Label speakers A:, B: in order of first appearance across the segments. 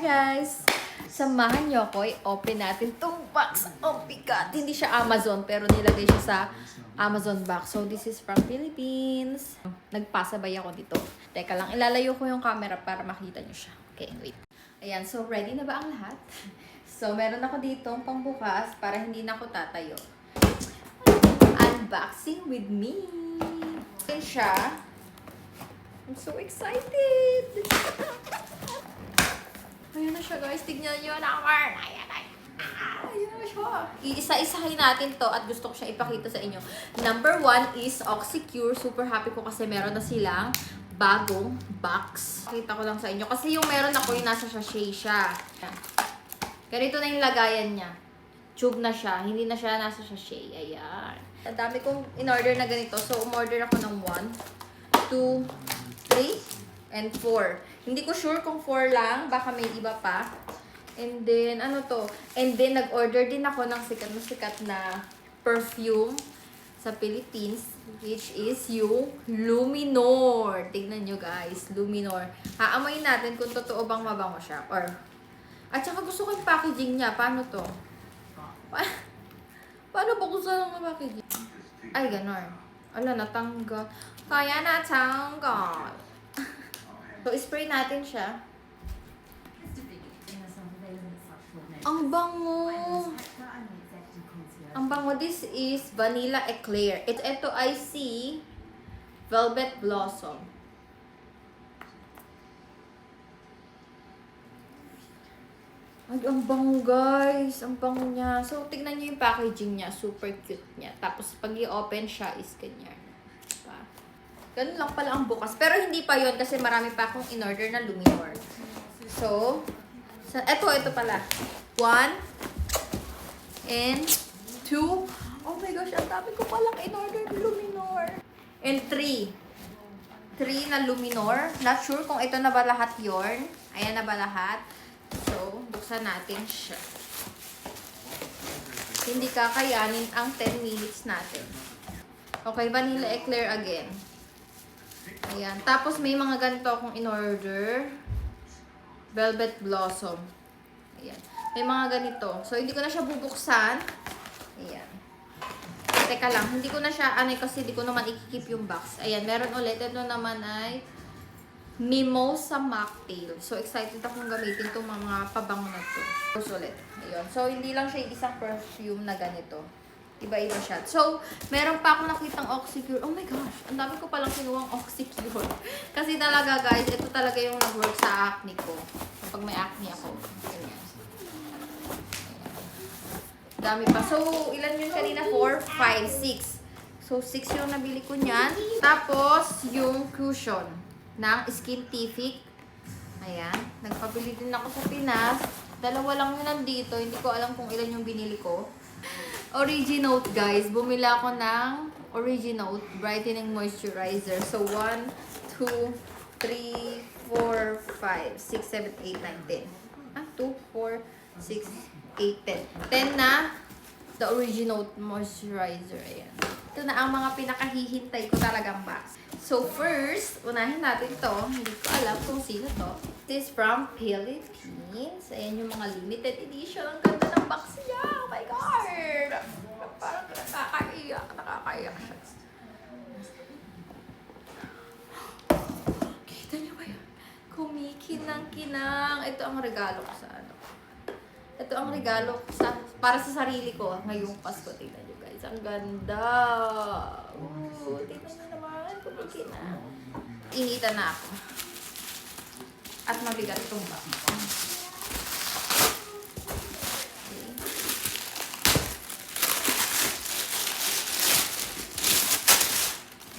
A: guys! Samahan niyo ako, i-open natin tong box. Oh my God! Hindi siya Amazon, pero nilagay siya sa Amazon box. So, this is from Philippines. Nagpasabay ako dito. Teka lang, ilalayo ko yung camera para makita niyo siya. Okay, wait. Ayan, so ready na ba ang lahat? So, meron ako dito pangbukas para hindi na ako tatayo. Unboxing with me! Ayan siya. I'm so excited! Ayan na siya guys, tignan nyo naman! Ayan na siya! Iisa-isahin natin to at gusto ko siya ipakita sa inyo. Number 1 is Oxycure. Super happy ko kasi meron na silang bagong box. Pakita ko lang sa inyo. Kasi yung meron ako yung nasa sachet siya. Ganito na yung lagayan niya. Tube na siya. Hindi na siya nasa sachet. Ayan. Ang dami kong in-order na ganito. So, umorder ako ng 1, 2, 3, and 4. Hindi ko sure kung 4 lang. Baka may iba pa. And then, ano to? And then, nag-order din ako ng sikat na perfume sa Philippines. Which is yung Luminor. Tignan nyo guys. Luminor. Haamoyin natin kung totoo bang mabango siya. Or, at saka gusto ko yung packaging niya. Paano to? Paano ba gusto ng packaging? Ay, ganon. Ala, natanggal. Kaya natanggal. So, spray natin siya. Ang bango. Ang bango. This is Vanilla Eclair. Ito ay si Velvet Blossom. Ay, ang bango guys. Ang bango niya. So, tignan niyo yung packaging niya. Super cute niya. Tapos, pag i-open siya is ganyan. Diba? Ganun lang pala ang bukas. Pero hindi pa yon kasi marami pa akong in-order na Luminor. So, ito pala. 1 and 2. Oh my gosh, ang dami ko palang in-order na Luminor. And 3. 3 na Luminor. Not sure kung ito na ba lahat yorn. Ayan na ba lahat? So, buksan natin siya. Hindi kakayanin ang 10 minutes natin. Okay, Vanilla Eclair again. Ayan. Tapos, may mga ganito akong in-order. Velvet Blossom. Ayan. May mga ganito. So, hindi ko na siya bubuksan. Ayan. Teka lang. Hindi ko na siya, kasi hindi ko naman ikikip yung box. Ayan. Meron ulit. Ito naman ay Mimosa Mocktail. So, excited akong gamitin itong mga pabango na ito. So, ulit. Ayun. So, hindi lang siya isang perfume na ganito. Iba-iba siya. So, meron pa ako nakitang Oxycure. Oh my gosh. Ang dami ko palang kinuwang Oxycure. Kasi talaga, guys, ito talaga yung nag-work sa acne ko. Kapag may acne ako. Ganyan. Dami pa. So, ilan yun kanina? 4, 5, 6. So, 6 yung nabili ko niyan. Tapos, yung cushion ng Skintific. Ayan. Nagpabili din ako sa Pinas. Dalawa lang yun nandito. Hindi ko alam kung ilan yung binili ko. Originote, guys. Bumili ako ng Originote Brightening Moisturizer. So, 1, 2, 3, 4, 5, 6, 7, 8, 9, 10. 2, 4, 6, 8, 10. 10 na the Originote Moisturizer. Ayan. Ito na ang mga pinakahihintay ko talagang box. So, first, unahin natin to. Hindi ko alam kung sino to. This is from Philippines. Ayan yung mga limited edition. Ang ganda ng box niya. Oh my God! Parang nakakaiyak. Nakakaiyak siya. Kita niyo ba yun? Kumikinang-kinang. Ito ang regalo ko sa ano. Ito ang regalo ko para sa sarili ko ngayong Pasko. Tingnan niyo guys. Ang ganda. Tingnan niyo naman. Kumikinang. Initan na ako. At mabigat itong box.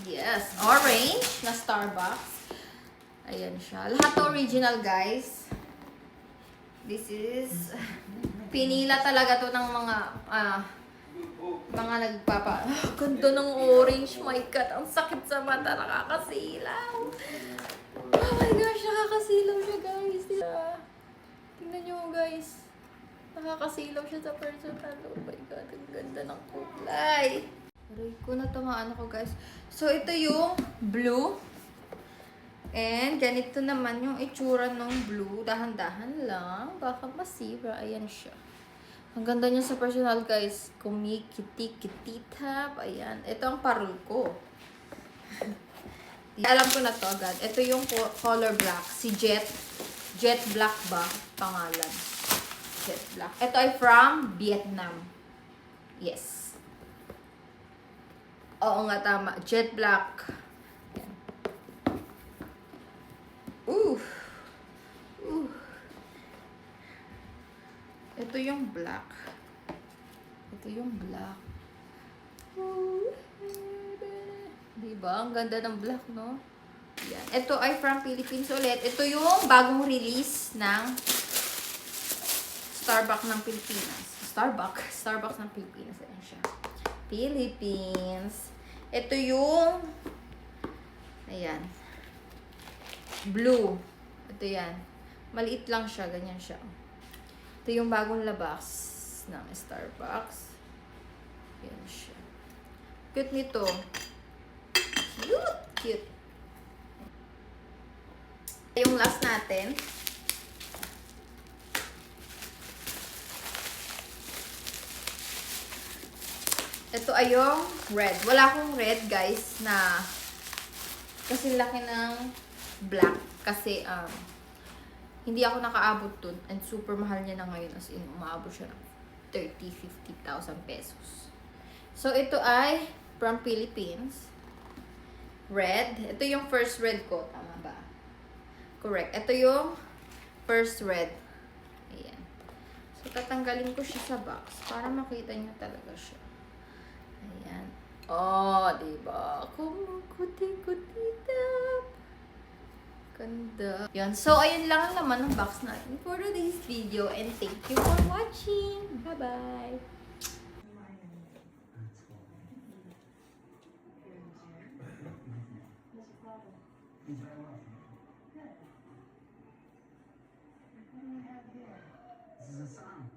A: Yes, orange na Starbucks. Ayan siya. Lahat original, guys. This is pinila talaga to ng mga nagpapa. Ganda ng orange. My God, ang sakit sa mata. Nakakasilaw. Oh my gosh, nakakasilaw siya, guys. Tingnan nyo, guys. Nakakasilaw siya sa personal. Oh my God, ang ganda ng kulay. Aray ko, natamaan ako, guys. So, ito yung blue. And ganito naman yung itsura ng blue. Dahan-dahan lang. Baka masira. Ayan siya. Ang ganda niya sa personal, guys. Kumikiti-kititap. Ayan. Ito ang parol ko. Alam ko na to agad. Ito yung color black. Si Jet. Jet Black ba? Pangalan. Jet Black. Ito ay from Vietnam. Yes. Oo nga, tama. Jet Black. Ayan. Ooh. Ooh. Ito yung black. Ito yung black. Ooh. Diba? Ang ganda ng black, no? Yan. Ito ay from Philippines ulit. Ito yung bagong release ng Starbucks ng Pilipinas. Starbucks ng Pilipinas. Ayan siya. Philippines. Ito yung ayan. Blue. Ito yan. Maliit lang siya. Ganyan siya. Ito yung bagong labas ng Starbucks. Ayan siya. Cute nito. Cute. Yung last natin. Ito ay yung red. Wala akong red, guys, na kasi laki ng black. Kasi, hindi ako nakaabot dun. And super mahal niya na ngayon. As in, umaabot siya ng 30,000-50,000 pesos. So, ito ay from Philippines. Red. Ito yung first red ko. Tama ba? Correct. Ito yung first red. Ayan. So, tatanggalin ko siya sa box para makita nyo talaga siya. Ayan. Oh, diba? Kumukuti-kutitap. Ganda. Yan. So, ayun lang ang laman ng box natin for today's video. And thank you for watching. Bye-bye.
B: This is a song.